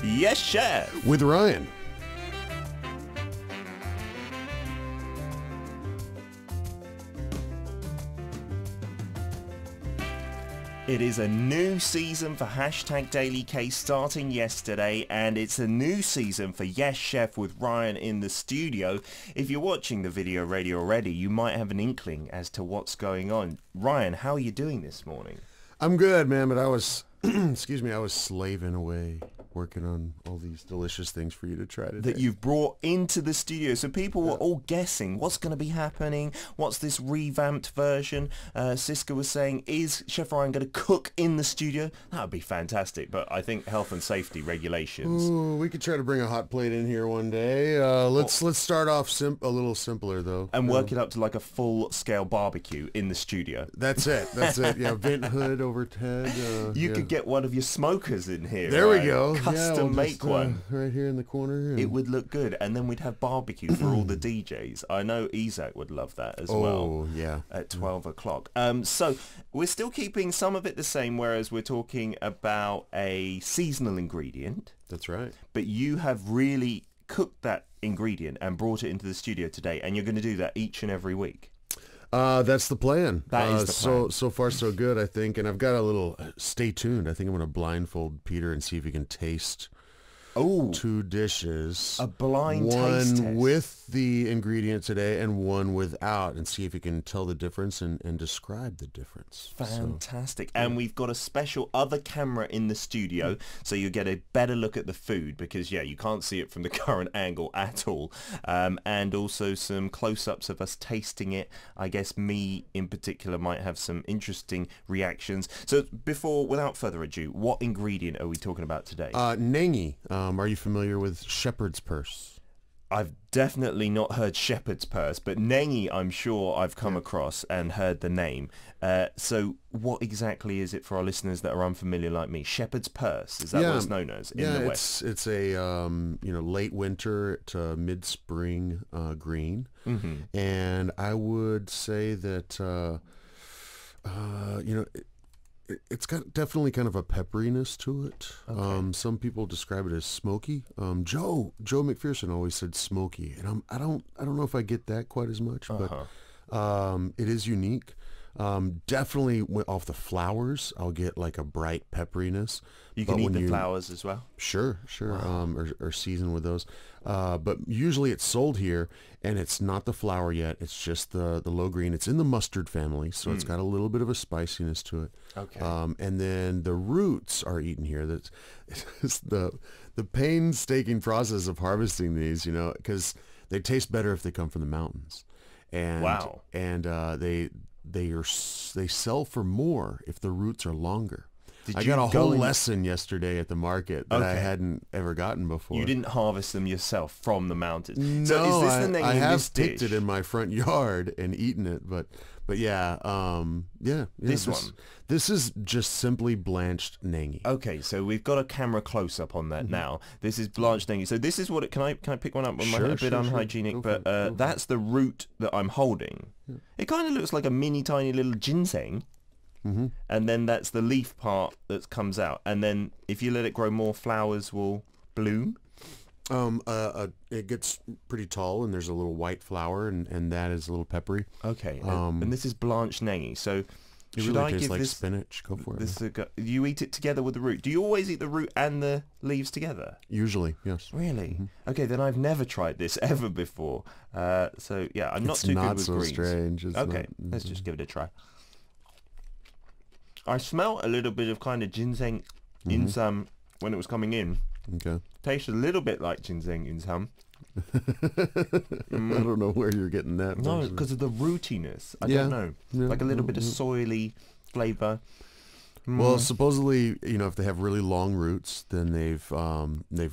Yes, Chef. With Ryan. It is a new season for Hashtag Daily Case starting yesterday, and it's a new season for Yes Chef with Ryan in the studio. If you're watching the video radio already, you might have an inkling as to what's going on. Ryan, how are you doing this morning? I'm good, man, but I was, excuse me, I was slaving away working on all these delicious things for you to try today. That you've brought into the studio. So people were all guessing what's going to be happening. What's this revamped version? Siska was saying, is Chef Ryan going to cook in the studio? That would be fantastic. But I think health and safety regulations. Ooh, we could try to bring a hot plate in here one day. Let's start off a little simpler, though. And work it up to like a full-scale barbecue in the studio. That's it. That's it. Yeah, vent hood overhead. You could get one of your smokers in here. There we go. Custom make one. Right here in the corner. It would look good. And then we'd have barbecue for all the DJs. I know Isaac would love that as well. Oh, yeah. At 12 o'clock. So we're still keeping some of it the same, whereas we're talking about a seasonal ingredient. That's right. But you have really cooked that ingredient and brought it into the studio today, and you're going to do that each and every week. That's the plan. That is the plan. So far so good, I think. And I've got a little, stay tuned. I think I'm going to blindfold Peter and see if he can taste two dishes. A blind taste test. One with the ingredient today and one without, and see if he can tell the difference and describe the difference. Fantastic. So, and we've got a special other camera in the studio, so you get a better look at the food, because, yeah, you can't see it from the current angle at all. And also some close-ups of us tasting it. I guess me in particular might have some interesting reactions. So without further ado, what ingredient are we talking about today? Naeng. Are you familiar with shepherd's purse? I've definitely not heard shepherd's purse, but Naeng I'm sure I've come across and heard the name. So what exactly is it for our listeners that are unfamiliar like me? Shepherd's purse, is that what it's known as in the West? It's a late winter to mid-spring green. Mm-hmm. And I would say that it's got definitely kind of a pepperiness to it. Okay. Some people describe it as smoky. Joe McPherson always said smoky, and I don't know if I get that quite as much, but it is unique. Definitely off the flowers, I'll get like a bright pepperiness. You can eat the flowers as well? Sure. Wow. Or season with those. But usually it's sold here, and it's not the flower yet. It's just the low green. It's in the mustard family, so it's got a little bit of a spiciness to it. Okay. And then the roots are eaten here. That's the painstaking process of harvesting these, because they taste better if they come from the mountains. And wow. And they sell for more if the roots are longer. I got a whole lesson yesterday at the market that I hadn't ever gotten before. You didn't harvest them yourself from the mountains. No, so is this the I have picked it in my front yard and eaten it, but yeah, this one. This is just simply blanched Naeng. Okay, so we've got a camera close up on that now. This is blanched Naeng. So this is what can I pick one up? Sure, a bit unhygienic, but that's the root that I'm holding. Yeah. It kind of looks like a tiny little ginseng. Mm-hmm. And then that's the leaf part that comes out, and then if you let it grow, more flowers will bloom. It gets pretty tall, and there's a little white flower, and that is a little peppery. Okay, and this is blanched Naeng. So it really tastes like spinach. Go for it. You eat it together with the root. Do you always eat the root and the leaves together? Usually, yes. Really? Mm-hmm. Okay, then I've never tried this ever before. So yeah, I'm not too good with greens. Strange. Okay, let's just give it a try. I smell a little bit of kind of ginseng in some when it was coming in. Okay. Tastes a little bit like ginseng in some. I don't know where you're getting that. No, because of the rootiness. I don't know. Yeah, like a little bit of soily flavour. Well, supposedly, if they have really long roots, then they've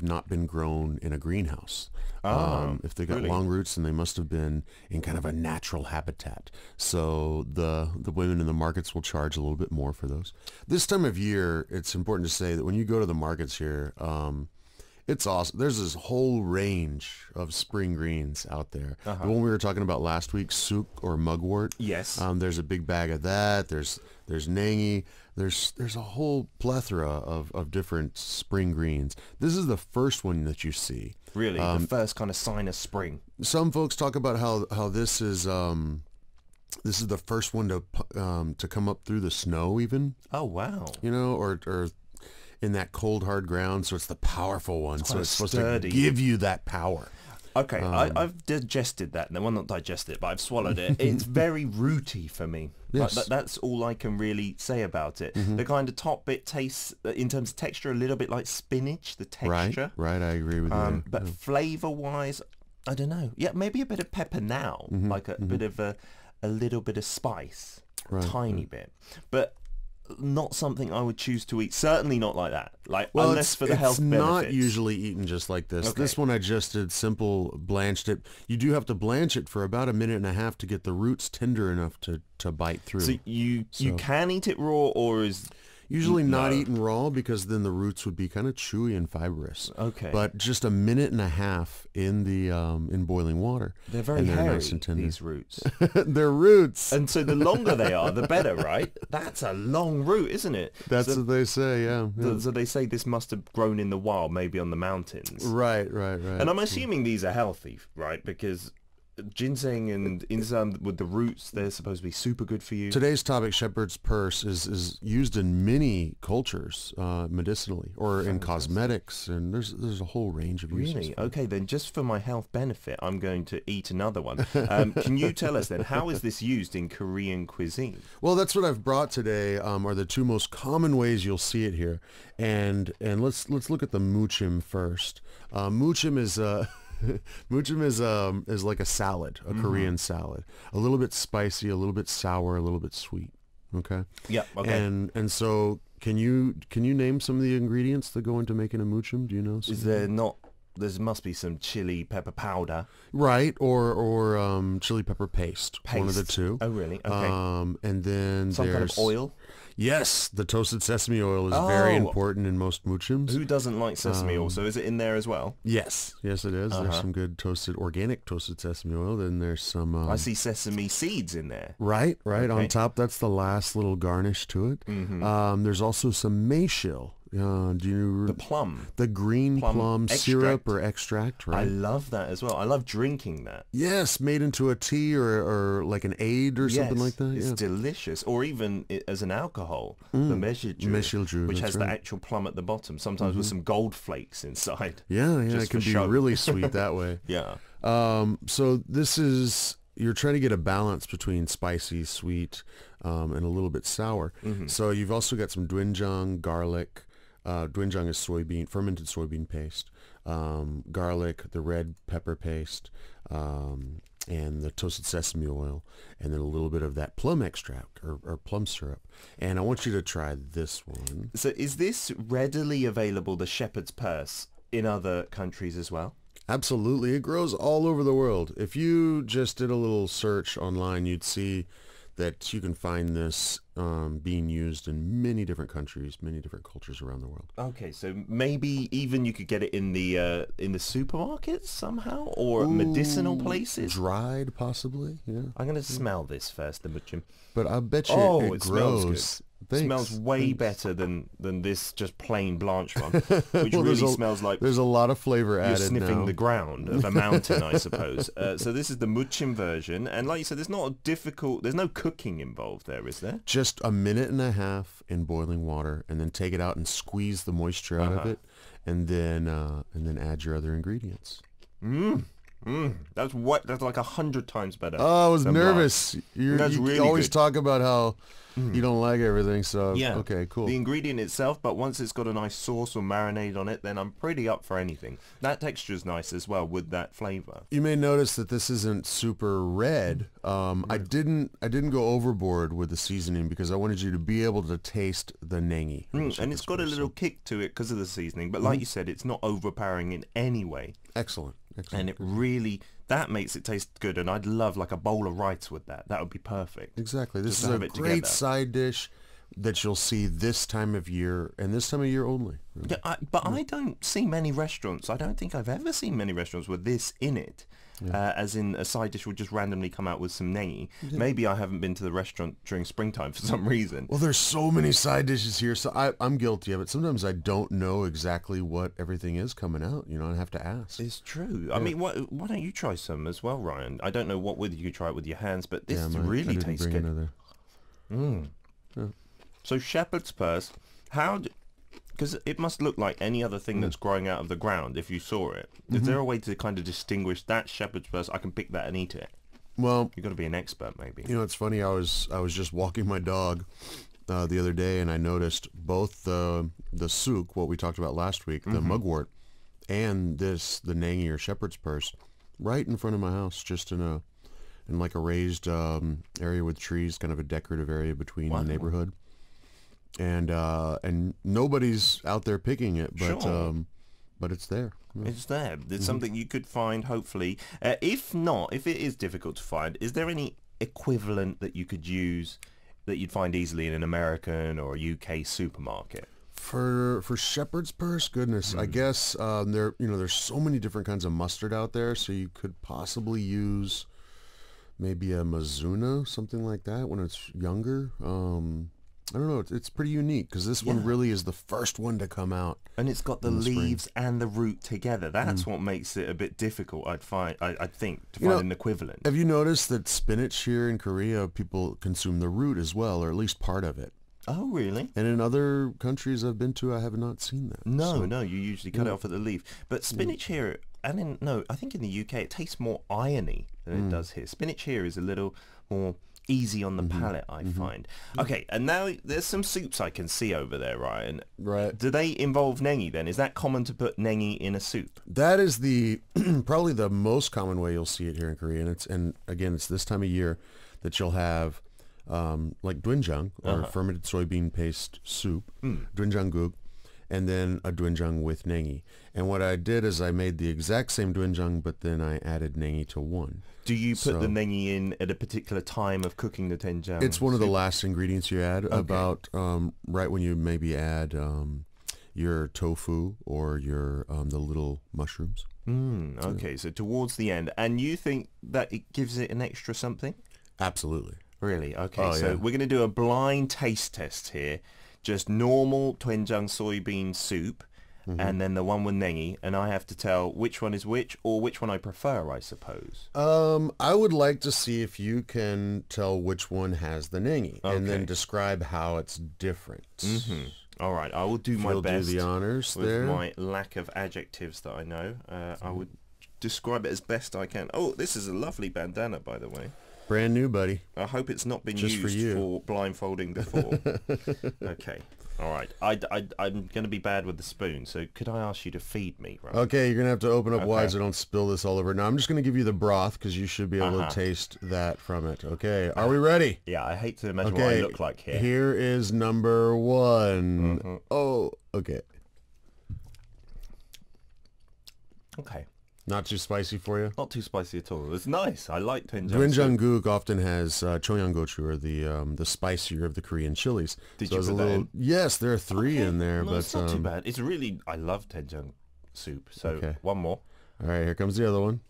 not been grown in a greenhouse. If they got long roots, then they must have been in kind of a natural habitat. So the women in the markets will charge a little bit more for those. This time of year, it's important to say that when you go to the markets here, It's awesome. There's this whole range of spring greens out there. The one we were talking about last week, souk or mugwort. Yes. There's a big bag of that. There's Naeng. There's a whole plethora of different spring greens. This is the first one that you see. Really, the first kind of sign of spring. Some folks talk about how this is the first one to come up through the snow, even. Oh wow! You know, or in that cold hard ground, so it's the powerful one. So it's supposed sturdy. to give you that power. Okay, I've digested that. Well, not digested it, but I've swallowed it. It's very rooty for me. Yes. That's all I can really say about it. The kind of top bit tastes, in terms of texture, a little bit like spinach, the texture. Right, I agree with you. But flavour-wise, I don't know. Yeah, maybe a bit of pepper now, like a bit of a little bit of spice, tiny bit. But not something I would choose to eat. Certainly not like that. Unless for the health benefits. It's not usually eaten just like this. Okay. This one I just did simple blanched it. You do have to blanch it for about 1.5 minutes to get the roots tender enough to bite through. So you can eat it raw, or is... Usually not eaten raw, because then the roots would be kind of chewy and fibrous. Okay. But just 1.5 minutes in the in boiling water. They're very hairy, nice and tender. these roots. They're roots. And so the longer they are, the better, right? That's a long root, isn't it? That's what they say, yeah. So they say this must have grown in the wild, maybe on the mountains. Right. And I'm assuming these are healthy, right? Because ginseng and inzam with the roots, they're supposed to be super good for you. Today's topic, shepherd's purse, is used in many cultures medicinally, or in cosmetics, and there's a whole range of uses. Really? Okay, then just for my health benefit, I'm going to eat another one. Can you tell us then, how is this used in Korean cuisine? Well, that's what I've brought today, are the two most common ways you'll see it here. And let's look at the muchim first. Muchim is... Muchim is like a salad, a Korean salad. A little bit spicy, a little bit sour, a little bit sweet. Okay? Yeah, okay. And so can you name some of the ingredients that go into making a muchim? Do you know? Is there not... There must be some chili pepper powder. Right, or chili pepper paste. One of the two. Oh, really? Okay. And then some kind of oil? Yes, the toasted sesame oil is very important in most muchims. Who doesn't like sesame oil? So is it in there as well? Yes, it is. There's some good organic toasted sesame oil. Then there's some... I see sesame seeds in there. Right. Okay. On top, that's the last little garnish to it. There's also some mayshil. The plum? The green plum syrup or extract, right? I love that as well. I love drinking that. Yes, made into a tea or like an aid or something like that. It's delicious. Or even as an alcohol, the meshilju, which has the actual plum at the bottom, sometimes with some gold flakes inside. Yeah, it can be really sweet that way. Yeah. So this is... You're trying to get a balance between spicy, sweet, and a little bit sour. So you've also got some doenjang, garlic. Doenjang is fermented soybean paste, garlic, the red pepper paste, and the toasted sesame oil, and then a little bit of that plum extract or plum syrup. And I want you to try this one. So is this readily available, the shepherd's purse, in other countries as well? Absolutely. It grows all over the world. If you just did a little search online, you'd see that you can find this being used in many different countries, many different cultures around the world. Okay, so maybe even you could get it in the supermarkets somehow, or medicinal places. Dried, possibly. Yeah. I'm going to smell this first, the muchim. But I bet you it grows. Smells good. It smells way better than this just plain blanched one, which really smells like... There's a lot of flavor added now. You're sniffing the ground of a mountain, I suppose. So this is the muchim version, and like you said, there's no cooking involved there, is there? Just 1.5 minutes in boiling water, and then take it out and squeeze the moisture out of it, and then add your other ingredients. That's like 100 times better. Oh, I was nervous. You really always good. Talk about how you don't like everything, so yeah. Okay, cool. The ingredient itself, but once it's got a nice sauce or marinade on it, then I'm pretty up for anything. That texture is nice as well with that flavor. You may notice that this isn't super red. I didn't go overboard with the seasoning because I wanted you to be able to taste the Naeng. And it's got a little kick to it because of the seasoning, but like you said, it's not overpowering in any way. Excellent. And it really, that makes it taste good, and I'd love like a bowl of rice with that. That would be perfect. Exactly. This is a great side dish. that you'll see this time of year and this time of year only. Yeah, but I don't see many restaurants. I don't think I've ever seen many restaurants with this in it. As in a side dish will just randomly come out with some nengi. Maybe I haven't been to the restaurant during springtime for some reason. Well, there's so many side dishes here, so I'm guilty of it. Sometimes I don't know exactly what everything is coming out, you know, I have to ask. It's true. I mean, why don't you try some as well, Ryan? I don't know what with you could try it with your hands, but this really tastes good. So shepherd's purse, because it must look like any other thing that's growing out of the ground if you saw it. Is there a way to kind of distinguish that shepherd's purse? I can pick that and eat it. Well, You've got to be an expert, maybe. you know, it's funny. I was just walking my dog the other day, and I noticed both the souk, what we talked about last week, the mugwort, and the nangi or shepherd's purse, right in front of my house, just in like a raised area with trees, kind of a decorative area between the neighborhood. And nobody's out there picking it, but it's there. It's there. It's something you could find, hopefully. If it is difficult to find, is there any equivalent that you could use that you'd find easily in an American or a UK supermarket? For shepherd's purse, goodness, I guess there's so many different kinds of mustard out there, so you could possibly use maybe a Mizuna, something like that, when it's younger. I don't know. It's pretty unique because this one really is the first one to come out. And it's got the leaves and the root together. That's what makes it a bit difficult, I think, to find an equivalent. Have you noticed that spinach here in Korea, people consume the root as well, or at least part of it? Oh, really? And in other countries I've been to, I have not seen that. No, you usually cut it off at the leaf. But spinach here, I think in the UK it tastes more irony than it does here. Spinach here is a little more easy on the palate, I find. Okay, and now there's some soups I can see over there, Ryan. Right. Do they involve nengi then? Is that common to put nengi in a soup? That is the probably the most common way you'll see it here in Korea, and again, it's this time of year that you'll have like doenjang or fermented soybean paste soup, doenjangguk, and then a doenjang with nengi. And what I did is I made the exact same doenjang, but then I added nengi to one. Do you put the nengi in at a particular time of cooking the doenjang? It's one of the last ingredients you add, about right when you maybe add your tofu or your the little mushrooms. Okay, so towards the end. And you think that it gives it an extra something? Absolutely. Really? Okay, so we're going to do a blind taste test here. Just normal doenjang soybean soup, and then the one with nengi, and I have to tell which one is which, or which one I prefer, I suppose. I would like to see if you can tell which one has the nengi, and then describe how it's different. All right, I will do my best. Do the honors with there. My lack of adjectives that I know. I would describe it as best I can. Oh, this is a lovely bandana, by the way. Brand new, buddy. I hope it's not been Just used for blindfolding before. Okay. All right. I'm going to be bad with the spoon, so could I ask you to feed me? Right? Okay, you're going to have to open up wide so don't spill this all over. Now, I'm just going to give you the broth because you should be able to taste that from it. Okay, are we ready? Yeah, I hate to imagine what I look like here. Here is number one. Oh, okay. Okay. Not too spicy for you? Not too spicy at all. It's nice. I like doenjang. Doenjangguk often has choyangochu, or the spicier of the Korean chilies. Did you put that in? Yes, there are three in there. No, but it's not too bad. It's really, I love doenjang soup. So one more. All right, here comes the other one.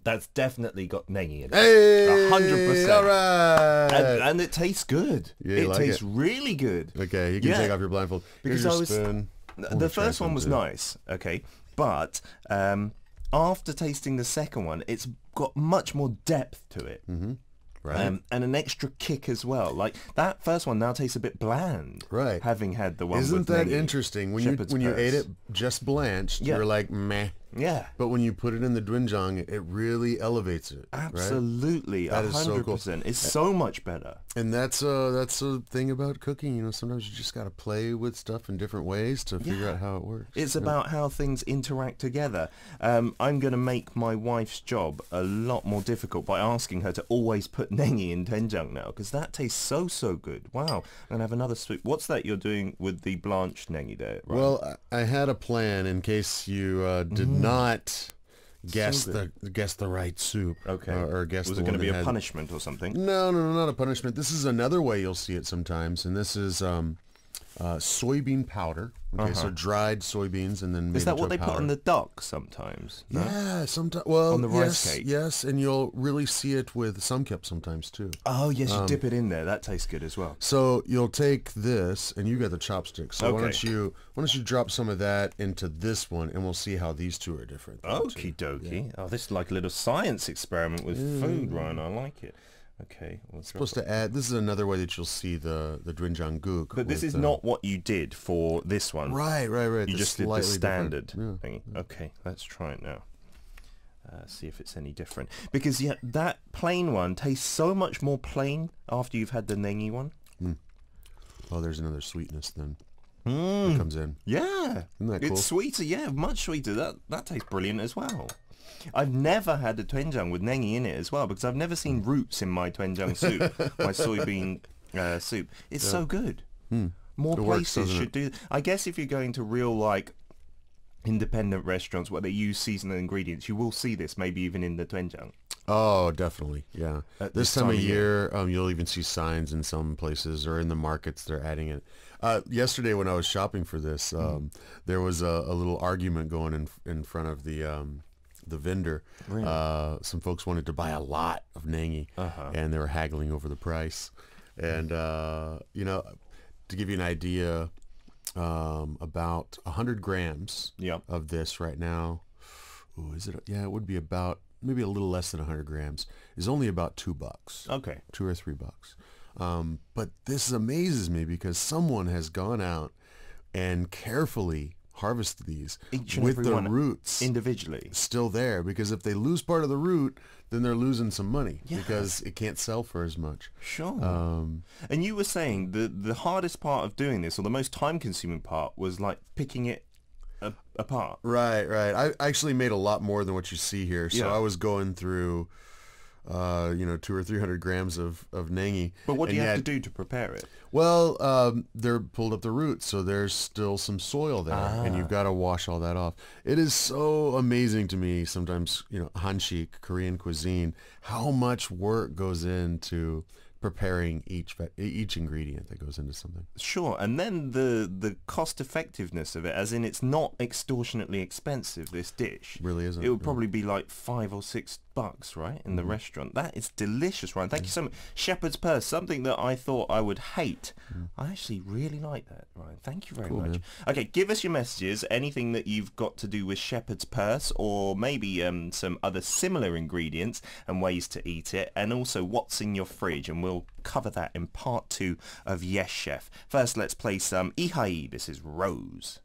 That's definitely got nengi in it. Hey, 100%. all right. And it tastes good. Yeah, it like tastes really good. Okay, you can take off your blindfold. Because Here's your spoon. The first one was nice, okay, but after tasting the second one, it's got much more depth to it. Right. And an extra kick as well. Like that first one now tastes a bit bland. Right. Having had the one Isn't with that nengi, interesting? When you ate it just blanched, you're like, meh. Yeah. But when you put it in the doenjang, it really elevates it. Absolutely. Right? That 100%. is so cool. It's so much better. And that's a thing about cooking. You know, sometimes you just got to play with stuff in different ways to figure out how it works. It's about how things interact together. I'm going to make my wife's job a lot more difficult by asking her to always put nengi in doenjang now, because that tastes so good. Wow. I'm going to have another soup. What's that you're doing with the blanched nengi there? Right? Well, I had a plan in case you did not guess the right soup. Okay. Or guess Was the it going to one be that a had- punishment or something? No, not a punishment. This is another way you'll see it sometimes, and this is soybean powder. Okay, so dried soybeans and then made Is that into what a they put powder. on the duck sometimes? No? Yeah, sometimes. Well, On the rice cake? Yes, and you'll really see it with samgyeop sometimes too. Oh, yes, you dip it in there. That tastes good as well. So you'll take this, and you got the chopsticks. So why Okay. don't you drop some of that into this one, and we'll see how these two are different. Okie dokie. Oh, this is like a little science experiment with food, Ryan. I like it. Okay. We'll drop Supposed to add. This is another way that you'll see the doenjangguk. But this is not what you did for this one. Right. You It's just did the slightly standard different. thingy. Okay, let's try it now. See if it's any different. Because yeah, that plain one tastes so much more plain after you've had the nengi one. Oh, there's another sweetness then. That comes in. Yeah, Isn't that cool? it's sweeter. Yeah, much sweeter. That tastes brilliant as well. I've never had a doenjang with nengi in it as well because I've never seen roots in my doenjang soup, my soybean soup. It's so good. More It works, places doesn't should do. I guess if you're going to real like independent restaurants where they use seasonal ingredients, you will see this maybe even in the doenjang. Oh, definitely. Yeah. At This time of year, you'll even see signs in some places or in the markets they're adding it. Yesterday when I was shopping for this, there was a little argument going in front of the vendor. Really? Some folks wanted to buy a lot of nengi, and they were haggling over the price. And to give you an idea, about 100 grams Yep. of this right now. Ooh, is it? Yeah, it would be about maybe a little less than 100 grams. Is only about $2. Okay. $2 or $3. But this amazes me because someone has gone out and carefully harvested these Each and with every the one roots individually. still there, because if they lose part of the root, then they're losing some money Yeah. because it can't sell for as much. Sure. And you were saying the hardest part of doing this, or the most time-consuming part, was like picking it apart. Right. I actually made a lot more than what you see here. So Yeah. I was going through, 200 or 300 grams of nengi. But what do you and have yet- to do to prepare it? Well, they're pulled up the roots, so there's still some soil there, and you've got to wash all that off. It is so amazing to me sometimes, hanshik, Korean cuisine, how much work goes into preparing each ingredient that goes into something. Sure, and then the cost effectiveness of it, as in it's not extortionately expensive, this dish. Really isn't. It would probably be like $5 or $6, right, in the restaurant. That is delicious, Ryan. Thank you so much. Shepherd's purse, something that I thought I would hate. I actually really like that, Ryan. Thank you very much. man. Okay, give us your messages, anything that you've got to do with shepherd's purse, or maybe some other similar ingredients and ways to eat it, and also what's in your fridge, and we'll cover that in part 2 of Yes Chef. First, let's play some Ihai. This is Rose.